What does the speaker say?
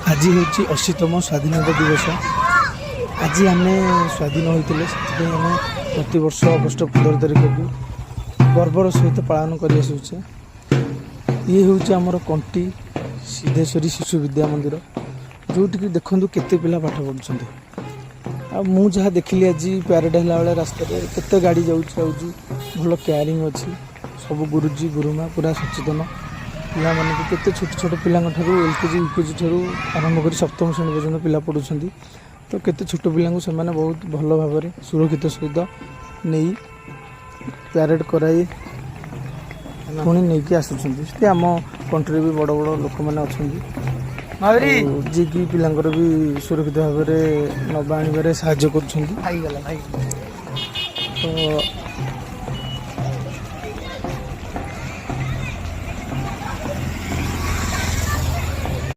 आज हूँ 80तम स्वाधीनता दिवस। आज आम स्वाधीन होते आम प्रत वर्ष अगस्ट 15 तारिख को गर्वर सहित पालन कर आसूचे। ये हूँ आमर कंटी सिद्धेश्वरी शिशु विद्या मंदिर जोटिक देखु केते पिला पाठ पढ़ुं। मुझे देखिली आज प्यारेड है बेले रास्त केते गाड़ी जाऊँ भल केयरिंग अच्छी सब गुरुजी गुरुमा पूरा सचेतन पिला माने केते छोट छोट पिला एलकेजी यूकेजी ठारू आरंभ कर सप्तम श्रेणी पर्यटन पिला पढ़ुं। तो केते छोट पिला से बहुत भल भाव सुरक्षित सहित नहीं प्यारेड कराई पुणी नहीं आसुँच। आम कंट्री भी बड़ बड़ लोक मैंने अच्छा जी कि पिलांकर भी सुरक्षित भाव में नवा आने साहाय्य कर।